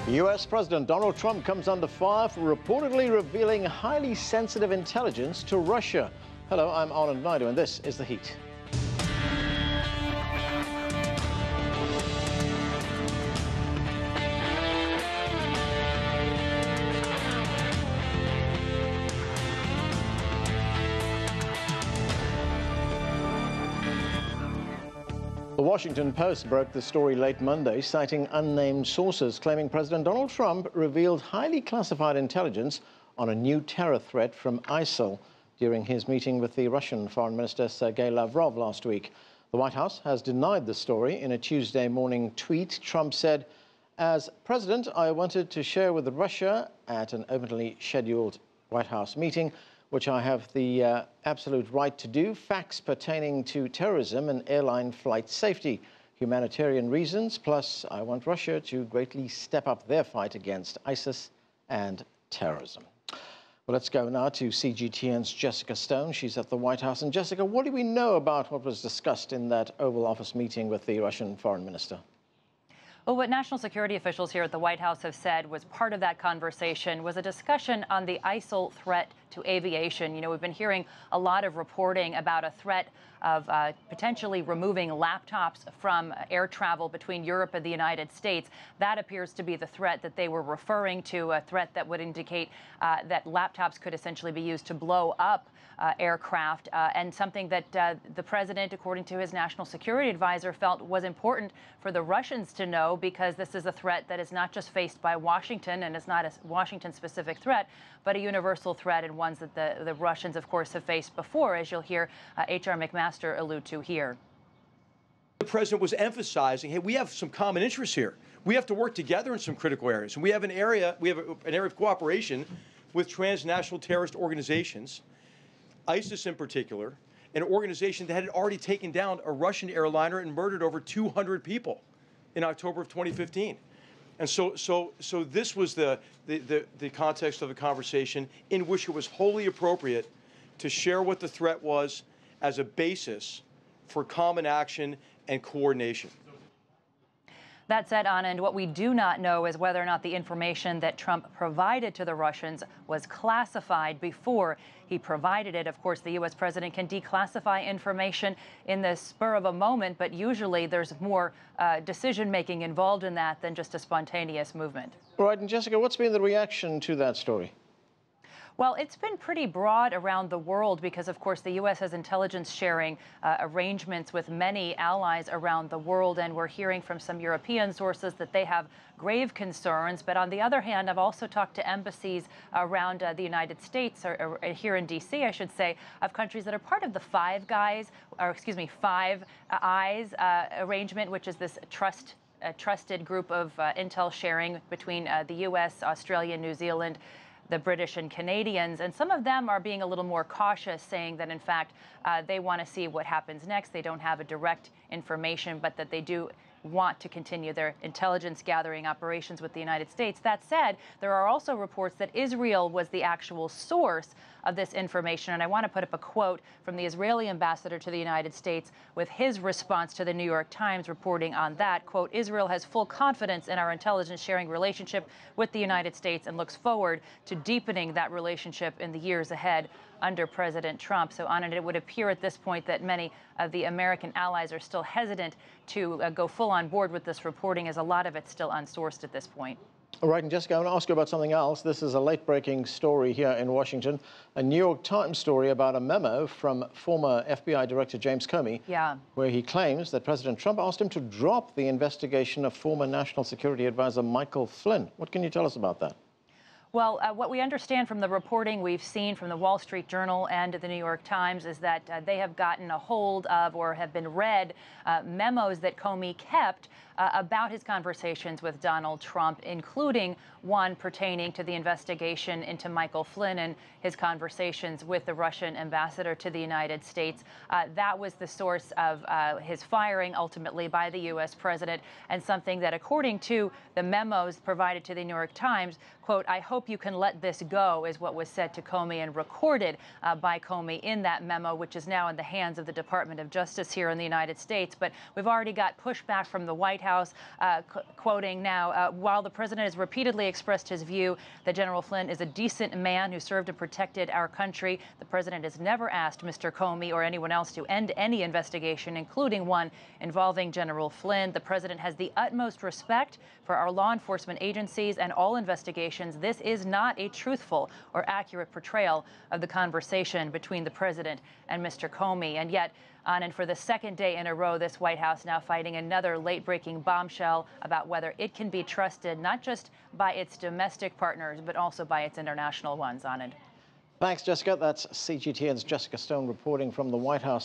U.S. President Donald Trump comes under fire for reportedly revealing highly sensitive intelligence to Russia. Hello, I'm Anand Naidu, and this is The Heat. The Washington Post broke the story late Monday, citing unnamed sources, claiming President Donald Trump revealed highly classified intelligence on a new terror threat from ISIL during his meeting with the Russian Foreign Minister Sergey Lavrov last week. The White House has denied the story. In a Tuesday morning tweet, Trump said, "As president, I wanted to share with Russia at an openly scheduled White House meeting, which I have the absolute right to do, facts pertaining to terrorism and airline flight safety, humanitarian reasons, plus I want Russia to greatly step up their fight against ISIS and terrorism." Well, let's go now to CGTN's Jessica Stone. She's at the White House. And Jessica, what do we know about what was discussed in that Oval Office meeting with the Russian foreign minister? Well, what national security officials here at the White House have said was part of that conversation was a discussion on the ISIL threat to aviation. You know, we've been hearing a lot of reporting about a threat of potentially removing laptops from air travel between Europe and the United States. That appears to be the threat that they were referring to, a threat that would indicate that laptops could essentially be used to blow up aircraft, and something that the president, according to his national security advisor, felt was important for the Russians to know, because this is a threat that is not just faced by Washington and is not a Washington-specific threat, but a universal threat, and ones that the Russians, of course, have faced before, as you'll hear H.R. McMaster allude to here. The president was emphasizing, hey, we have some common interests here. We have to work together in some critical areas. And we have an area of cooperation with transnational terrorist organizations, ISIS in particular, an organization that had already taken down a Russian airliner and murdered over 200 people in October of 2015. And so this was the context of the conversation, in which it was wholly appropriate to share what the threat was as a basis for common action and coordination. That said, Anand, what we do not know is whether or not the information that Trump provided to the Russians was classified before he provided it. Of course, the U.S. president can declassify information in the spur of a moment, but usually there's more decision-making involved in that than just a spontaneous movement. All right, and Jessica, what's been the reaction to that story? Well, it's been pretty broad around the world because, of course, the U.S. has intelligence sharing arrangements with many allies around the world, and we're hearing from some European sources that they have grave concerns. But on the other hand, I've also talked to embassies around the United States, or here in D.C., I should say, of countries that are part of the Five Eyes arrangement, which is this trusted group of intel sharing between the U.S., Australia, New Zealand, the British and Canadians, and some of them are being a little more cautious, saying that, in fact, they want to see what happens next. They don't have a direct information, but that they do want to continue their intelligence gathering operations with the United States. That said, there are also reports that Israel was the actual source of this information, and I want to put up a quote from the Israeli ambassador to the United States with his response to the New York Times reporting on that. Quote, "Israel has full confidence in our intelligence sharing relationship with the United States and looks forward to deepening that relationship in the years ahead under President Trump." So, Anand, it would appear at this point that many of the American allies are still hesitant to go full on board with this reporting, as a lot of it's still unsourced at this point. All right, and Jessica, I want to ask you about something else. This is a late-breaking story here in Washington, a New York Times story about a memo from former FBI Director James Comey, where he claims that President Trump asked him to drop the investigation of former National Security Advisor Michael Flynn. What can you tell us about that? Well, what we understand from the reporting we've seen from the Wall Street Journal and the New York Times is that they have gotten a hold of, or have been read, memos that Comey kept about his conversations with Donald Trump, including one pertaining to the investigation into Michael Flynn and his conversations with the Russian ambassador to the United States. That was the source of his firing ultimately by the U.S. president, and something that, according to the memos provided to the New York Times, quote, "I hope you can let this go," is what was said to Comey and recorded by Comey in that memo, which is now in the hands of the Department of Justice here in the United States. But we've already got pushback from the White House, quoting now, while the president has repeatedly expressed his view that General Flynn is a decent man who served and protected our country, the president has never asked Mr. Comey or anyone else to end any investigation, including one involving General Flynn. The president has the utmost respect for our law enforcement agencies and all investigations. This is not a truthful or accurate portrayal of the conversation between the president and Mr. Comey. And yet, and for the second day in a row, this White House now fighting another late-breaking bombshell about whether it can be trusted not just by its domestic partners, but also by its international ones. Anand. Thanks, Jessica. That's CGTN's Jessica Stone reporting from the White House.